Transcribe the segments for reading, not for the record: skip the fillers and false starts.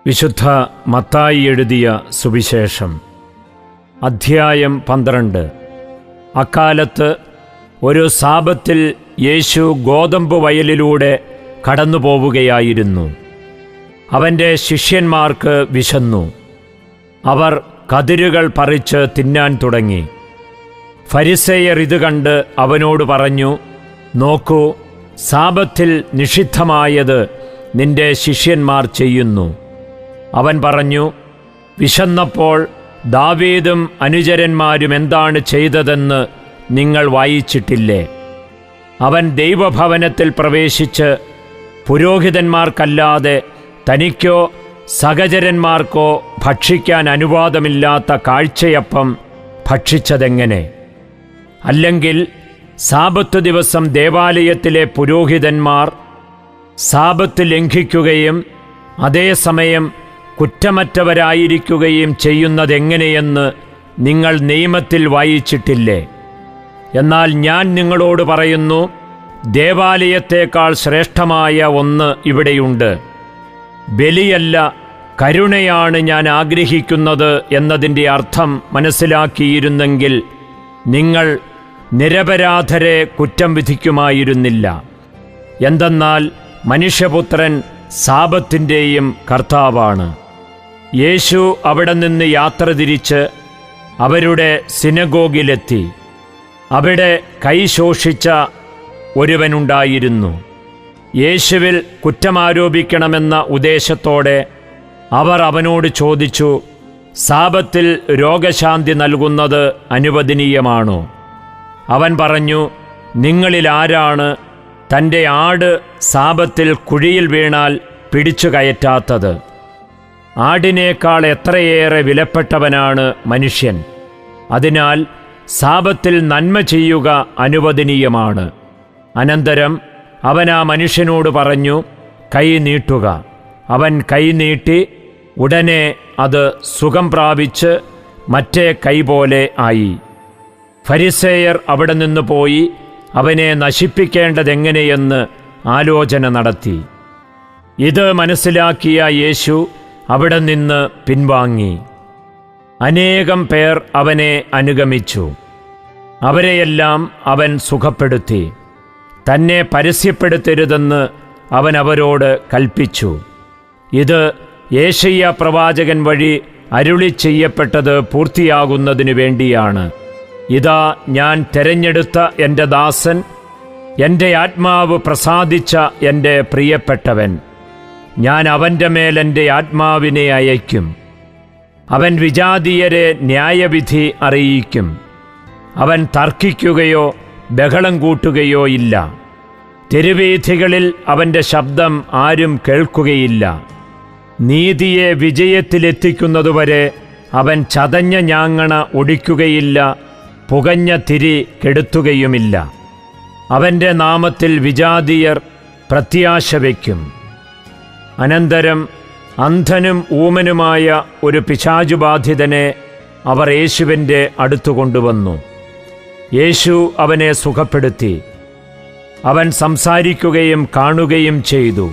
വിശുദ്ധ മത്തായി എഴുതിയ സുവിശേഷം അധ്യായം 12. അക്കാലത്ത് ഒരു സാബത്തിൽ യേശു ഗോതമ്പ് വയലിലൂടെ കടന്നുപോവുകയായിരുന്നു. അവൻ്റെ ശിഷ്യന്മാർക്ക് വിശന്നു. അവർ കതിരുകൾ പറിച്ച് തിന്നാൻ തുടങ്ങി. ഫരിസേയർ ഇത് കണ്ട് അവനോട് പറഞ്ഞു, നോക്കൂ, സാബത്തിൽ നിഷിദ്ധമായത് നിന്റെ ശിഷ്യന്മാർ ചെയ്യുന്നു. അവൻ പറഞ്ഞു, വിശന്നപ്പോൾ ദാവീദും അനുചരന്മാരും എന്താണ് ചെയ്തതെന്ന് നിങ്ങൾ വായിച്ചിട്ടില്ലേ? അവൻ ദൈവഭവനത്തിൽ പ്രവേശിച്ച് പുരോഹിതന്മാർക്കല്ലാതെ തനിക്കോ സഹചരന്മാർക്കോ ഭക്ഷിക്കാൻ അനുവാദമില്ലാത്ത കാഴ്ചയപ്പം ഭക്ഷിച്ചതെങ്ങനെ? അല്ലെങ്കിൽ സാബത്ത് ദിവസം ദേവാലയത്തിലെ പുരോഹിതന്മാർ സാബത്ത് ലംഘിക്കുകയും അതേസമയം കുറ്റമറ്റവരായിരിക്കുകയും ചെയ്യുന്നതെങ്ങനെയെന്ന് നിങ്ങൾ നിയമത്തിൽ വായിച്ചിട്ടില്ലേ? എന്നാൽ ഞാൻ നിങ്ങളോട് പറയുന്നു, ദേവാലയത്തേക്കാൾ ശ്രേഷ്ഠമായ ഒന്ന് ഇവിടെയുണ്ട്. ബലിയല്ല, കരുണയാണ് ഞാൻ ആഗ്രഹിക്കുന്നത് എന്നതിൻ്റെ അർത്ഥം മനസ്സിലാക്കിയിരുന്നെങ്കിൽ നിങ്ങൾ നിരപരാധരെ കുറ്റം വിധിക്കുമായിരുന്നില്ല. എന്തെന്നാൽ മനുഷ്യപുത്രൻ സാബത്തിൻ്റെയും കർത്താവാണ്. യേശു അവിടെ നിന്ന് യാത്ര തിരിച്ച് അവരുടെ സിനഗോഗിലെത്തി. അവിടെ കൈ ശോഷിച്ച ഒരുവനുണ്ടായിരുന്നു. യേശുവിൽ കുറ്റമാരോപിക്കണമെന്ന ഉദ്ദേശത്തോടെ അവർ അവനോട് ചോദിച്ചു, സാബത്തിൽ രോഗശാന്തി നൽകുന്നത് അനുവദനീയമാണോ? അവൻ പറഞ്ഞു, നിങ്ങളിൽ ആരാണ് തൻ്റെ ആട് സാബത്തിൽ കുഴിയിൽ വീണാൽ പിടിച്ചു കയറ്റാത്തത്? ആടിനേക്കാൾ എത്രയേറെ വിലപ്പെട്ടവനാണ് മനുഷ്യൻ. അതിനാൽ സാബത്തിൽ നന്മ ചെയ്യുക അനുവദനീയമാണ്. അനന്തരം അവൻ ആ മനുഷ്യനോട് പറഞ്ഞു, കൈ നീട്ടുക. അവൻ കൈ നീട്ടി. ഉടനെ അത് സുഖം പ്രാപിച്ച് മറ്റേ കൈ പോലെ ആയി. ഫരിസേയർ അവിടെ നിന്ന് പോയി അവനെ നശിപ്പിക്കേണ്ടതെങ്ങനെയെന്ന് ആലോചന നടത്തി. ഇത് മനസ്സിലാക്കിയ യേശു അവിടെ നിന്ന് പിൻവാങ്ങി. അനേകം പേർ അവനെ അനുഗമിച്ചു. അവരെയെല്ലാം അവൻ സുഖപ്പെടുത്തി. തന്നെ പരസ്യപ്പെടുത്തരുതെന്ന് അവൻ അവരോട് കൽപ്പിച്ചു. ഇത് യേശയ്യാ പ്രവാചകൻ വഴി അരുളി ചെയ്യപ്പെട്ടത് പൂർത്തിയാകുന്നതിനു വേണ്ടിയാണ്. ഇതാ, ഞാൻ തെരഞ്ഞെടുത്ത എൻ്റെ ദാസൻ, എൻ്റെ ആത്മാവ് പ്രസാദിച്ച എൻ്റെ പ്രിയപ്പെട്ടവൻ. ഞാൻ അവൻ്റെ മേൽ എൻ്റെ ആത്മാവിനെ അയയ്ക്കും. അവൻ വിജാതീയരെ ന്യായവിധി അറിയിക്കും. അവൻ തർക്കിക്കുകയോ ബഹളം കൂട്ടുകയോ ഇല്ല. തെരുവീഥികളിൽ അവൻ്റെ ശബ്ദം ആരും കേൾക്കുകയില്ല. നീതിയെ വിജയത്തിലെത്തിക്കുന്നതുവരെ അവൻ ചതഞ്ഞ ഞാങ്ങണ ഒടിക്കുകയില്ല, പുകഞ്ഞ തിരി കെടുത്തുകയുമില്ല. അവൻ്റെ നാമത്തിൽ വിജാതീയർ പ്രത്യാശ വയ്ക്കും. അനന്തരം അന്ധനും ഊമനുമായ ഒരു പിശാചുബാധിതനെ അവർ യേശുവിൻ്റെ അടുത്തു കൊണ്ടുവന്നു. യേശു അവനെ സുഖപ്പെടുത്തി. അവൻ സംസാരിക്കുകയും കാണുകയും ചെയ്തു.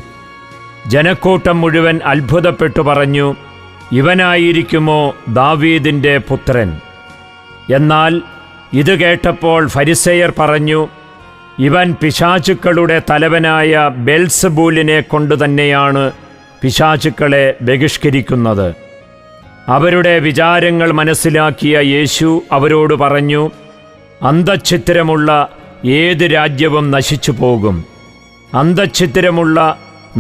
ജനക്കൂട്ടം മുഴുവൻ അത്ഭുതപ്പെട്ടു പറഞ്ഞു, ഇവനായിരിക്കുമോ ദാവീദിൻ്റെ പുത്രൻ? എന്നാൽ ഇത് കേട്ടപ്പോൾ ഫരിസേയർ പറഞ്ഞു, ഇവൻ പിശാചുക്കളുടെ തലവനായ ബെൽസബൂലിനെ കൊണ്ടു തന്നെയാണ് പിശാചുക്കളെ ബഹിഷ്കരിക്കുന്നത്. അവരുടെ വിചാരങ്ങൾ മനസ്സിലാക്കിയ യേശു അവരോട് പറഞ്ഞു, അന്തഛിദ്രമുള്ള ഏത് രാജ്യവും നശിച്ചു പോകും. അന്തഛിദ്രമുള്ള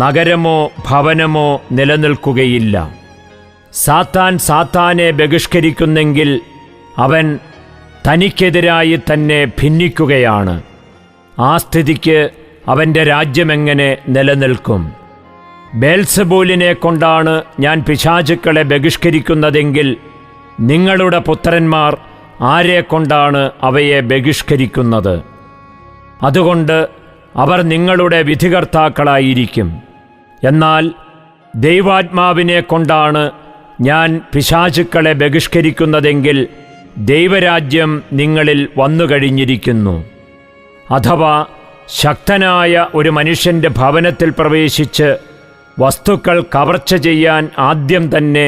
നഗരമോ ഭവനമോ നിലനിൽക്കുകയില്ല. സാത്താൻ സാത്താനെ ബഹിഷ്കരിക്കുന്നെങ്കിൽ അവൻ തനിക്കെതിരായി തന്നെ ഭിന്നിക്കുകയാണ്. ആ സ്ഥിതിക്ക് അവൻ്റെ രാജ്യമെങ്ങനെ നിലനിൽക്കും? ബേൽസബൂലിനെ കൊണ്ടാണ് ഞാൻ പിശാചുക്കളെ ബഹിഷ്കരിക്കുന്നതെങ്കിൽ നിങ്ങളുടെ പുത്രന്മാർ ആരെ കൊണ്ടാണ് അവയെ ബഹിഷ്കരിക്കുന്നത്? അതുകൊണ്ട് അവർ നിങ്ങളുടെ വിധികർത്താക്കളായിരിക്കും. എന്നാൽ ദൈവാത്മാവിനെ കൊണ്ടാണ് ഞാൻ പിശാചുക്കളെ ബഹിഷ്കരിക്കുന്നതെങ്കിൽ ദൈവരാജ്യം നിങ്ങളിൽ വന്നുകഴിഞ്ഞിരിക്കുന്നു. അഥവാ ശക്തനായ ഒരു മനുഷ്യൻ്റെ ഭവനത്തിൽ പ്രവേശിച്ച് വസ്തുക്കൾ കവർച്ച ചെയ്യാൻ ആദ്യം തന്നെ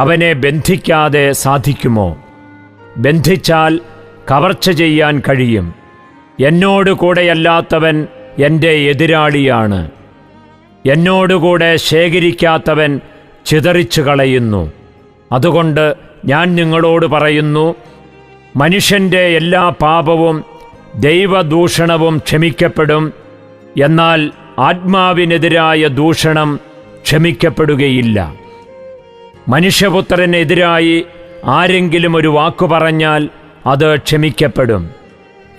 അവനെ ബന്ധിക്കാതെ സാധിക്കുമോ? ബന്ധിച്ചാൽ കവർച്ച ചെയ്യാൻ കഴിയും. എന്നോടുകൂടെയല്ലാത്തവൻ എൻ്റെ എതിരാളിയാണ്. എന്നോടുകൂടെ ശേഖരിക്കാത്തവൻ ചിതറിച്ചു കളയുന്നു. അതുകൊണ്ട് ഞാൻ നിങ്ങളോട് പറയുന്നു, മനുഷ്യൻ്റെ എല്ലാ പാപവും ദൈവദൂഷണവും ക്ഷമിക്കപ്പെടും, എന്നാൽ ആത്മാവിനെതിരായ ദൂഷണം ക്ഷമിക്കപ്പെടുകയില്ല. മനുഷ്യപുത്രനെതിരായി ആരെങ്കിലും ഒരു വാക്കു പറഞ്ഞാൽ അത് ക്ഷമിക്കപ്പെടും,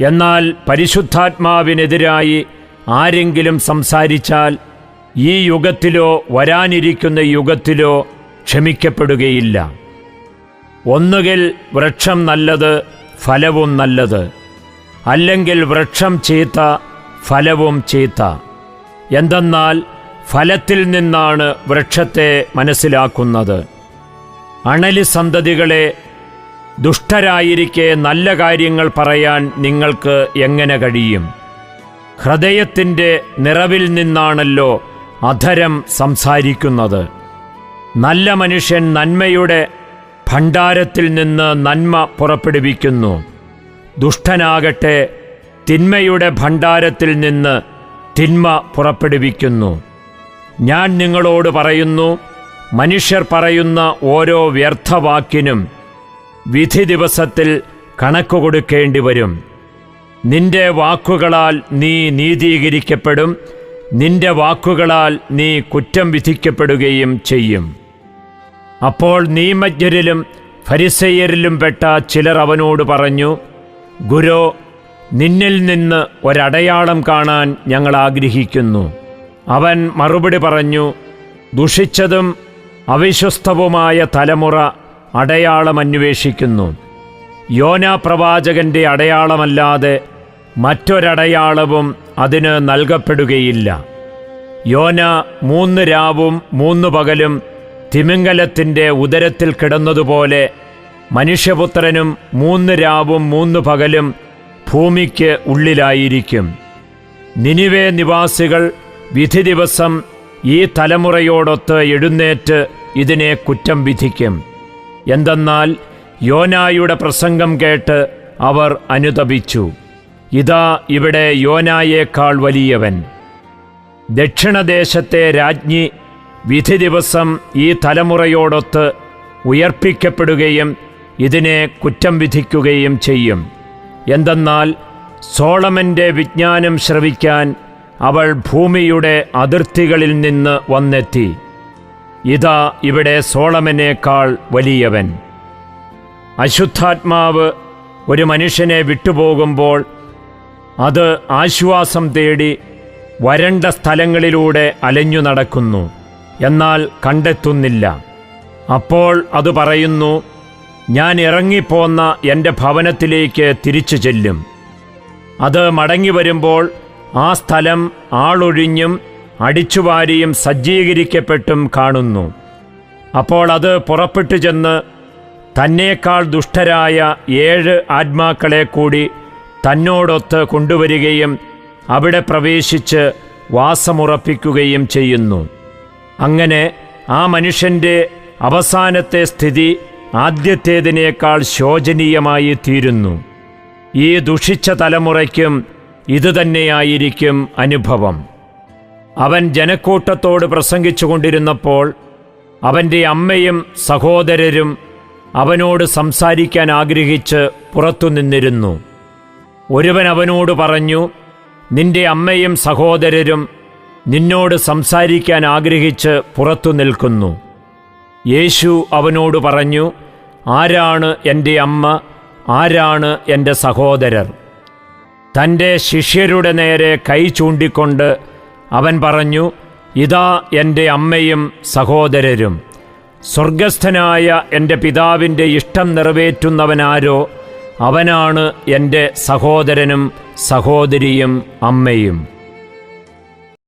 എന്നാൽ പരിശുദ്ധാത്മാവിനെതിരായി ആരെങ്കിലും സംസാരിച്ചാൽ ഈ യുഗത്തിലോ വരാനിരിക്കുന്ന യുഗത്തിലോ ക്ഷമിക്കപ്പെടുകയില്ല. ഒന്നുകിൽ വൃക്ഷം നല്ലത്, ഫലവും നല്ലത്, അല്ലെങ്കിൽ വൃക്ഷം ചീത്ത, ഫലവും ചീത്ത. എന്തെന്നാൽ ഫലത്തിൽ നിന്നാണ് വൃക്ഷത്തെ മനസ്സിലാക്കുന്നത്. അണലി സന്തതികളെ, ദുഷ്ടരായിരിക്കെ നല്ല കാര്യങ്ങൾ പറയാൻ നിങ്ങൾക്ക് എങ്ങനെ കഴിയും? ഹൃദയത്തിൻ്റെ നിറവിൽ നിന്നാണല്ലോ അധരം സംസാരിക്കുന്നത്. നല്ല മനുഷ്യൻ നന്മയുടെ ഭണ്ഡാരത്തിൽ നിന്ന് നന്മ പുറപ്പെടുവിക്കുന്നു. ദുഷ്ടനാകട്ടെ തിന്മയുടെ ഭണ്ഡാരത്തിൽ നിന്ന് തിന്മ പുറപ്പെടുവിക്കുന്നു. ഞാൻ നിങ്ങളോട് പറയുന്നു, മനുഷ്യർ പറയുന്ന ഓരോ വ്യർത്ഥവാക്കിനും വിധി ദിവസത്തിൽ കണക്ക് കൊടുക്കേണ്ടി വരും. നിന്റെ വാക്കുകളാൽ നീ നീതീകരിക്കപ്പെടും, നിന്റെ വാക്കുകളാൽ നീ കുറ്റം വിധിക്കപ്പെടുകയും ചെയ്യും. അപ്പോൾ നിയമജ്ഞരിലും ഫരിസേയരിലും പെട്ട ചിലർ അവനോട് പറഞ്ഞു, ഗുരോ, നിന്നിൽ നിന്ന് ഒരടയാളം കാണാൻ ഞങ്ങൾ ആഗ്രഹിക്കുന്നു. അവൻ മറുപടി പറഞ്ഞു, ദുഷിച്ചതും അവിശ്വസ്തവുമായ തലമുറ അടയാളം അന്വേഷിക്കുന്നു. യോനാ പ്രവാചകന്റെ അടയാളമല്ലാതെ മറ്റൊരടയാളവും അതിന് നൽകപ്പെടുകയില്ല. യോന 3 രാവും 3 പകലും തിമിംഗലത്തിൻ്റെ ഉദരത്തിൽ കിടന്നതുപോലെ മനുഷ്യപുത്രനും 3 രാവും 3 പകലും ഭൂമിക്ക് ഉള്ളിലായിരിക്കും. നിനിവേ നിവാസികൾ വിധി ദിവസം ഈ തലമുറയോടൊത്ത് എഴുന്നേറ്റ് ഇതിനെ കുറ്റം വിധിക്കും. എന്തെന്നാൽ യോനായുടെ പ്രസംഗം കേട്ട് അവർ അനുതപിച്ചു. ഇതാ ഇവിടെ യോനായേക്കാൾ വലിയവൻ. ദക്ഷിണദേശത്തെ രാജ്ഞി വിധി ദിവസം ഈ തലമുറയോടൊത്ത് ഉയർപ്പിക്കപ്പെടുകയും ഇതിനെ കുറ്റം വിധിക്കുകയും ചെയ്യും. എന്തെന്നാൽ സോളമൻ്റെ വിജ്ഞാനം ശ്രവിക്കാൻ അവൾ ഭൂമിയുടെ അതിർത്തികളിൽ നിന്ന് വന്നെത്തി. ഇതാ ഇവിടെ സോളമനേക്കാൾ വലിയവൻ. അശുദ്ധാത്മാവ് ഒരു മനുഷ്യനെ വിട്ടുപോകുമ്പോൾ അത് ആശ്വാസം തേടി വരണ്ട സ്ഥലങ്ങളിലൂടെ അലഞ്ഞു നടക്കുന്നു, എന്നാൽ കണ്ടെത്തുന്നില്ല. അപ്പോൾ അത് പറയുന്നു, ഞാൻ ഇറങ്ങിപ്പോന്ന എൻ്റെ ഭവനത്തിലേക്ക് തിരിച്ചു ചെല്ലും. അത് മടങ്ങി വരുമ്പോൾ ആ സ്ഥലം ആളൊഴിഞ്ഞും അടിച്ചുവാരിയും സജ്ജീകരിക്കപ്പെട്ടും കാണുന്നു. അപ്പോൾ അത് പുറപ്പെട്ടു ചെന്ന് തന്നേക്കാൾ ദുഷ്ടരായ 7 ആത്മാക്കളെ കൂടി തന്നോടൊത്ത് കൊണ്ടുവരികയും അവിടെ പ്രവേശിച്ച് വാസമുറപ്പിക്കുകയും ചെയ്യുന്നു. അങ്ങനെ ആ മനുഷ്യൻ്റെ അവസാനത്തെ സ്ഥിതി ആദ്യത്തേതിനേക്കാൾ ശോചനീയമായി തീരുന്നു. ഈ ദുഷിച്ച തലമുറയ്ക്കും ഇതുതന്നെയായിരിക്കും അനുഭവം. അവൻ ജനക്കൂട്ടത്തോട് പ്രസംഗിച്ചു കൊണ്ടിരുന്നപ്പോൾ അവൻ്റെ അമ്മയും സഹോദരരും അവനോട് സംസാരിക്കാൻ ആഗ്രഹിച്ച് പുറത്തുനിന്നിരുന്നു. ഒരുവൻ അവനോട് പറഞ്ഞു, നിന്റെ അമ്മയും സഹോദരരും നിന്നോട് സംസാരിക്കാൻ ആഗ്രഹിച്ച് പുറത്തു നിൽക്കുന്നു. യേശു അവനോട് പറഞ്ഞു, ആരാണ് എൻ്റെ അമ്മ, ആരാണ് എൻ്റെ സഹോദരർ? തൻ്റെ ശിഷ്യരുടെ നേരെ കൈ ചൂണ്ടിക്കൊണ്ട് അവൻ പറഞ്ഞു, ഇതാ എൻ്റെ അമ്മയും സഹോദരരും. സ്വർഗസ്ഥനായ എൻ്റെ പിതാവിൻ്റെ ഇഷ്ടം നിറവേറ്റുന്നവനാരോ അവനാണ് എൻ്റെ സഹോദരനും സഹോദരിയും അമ്മയും.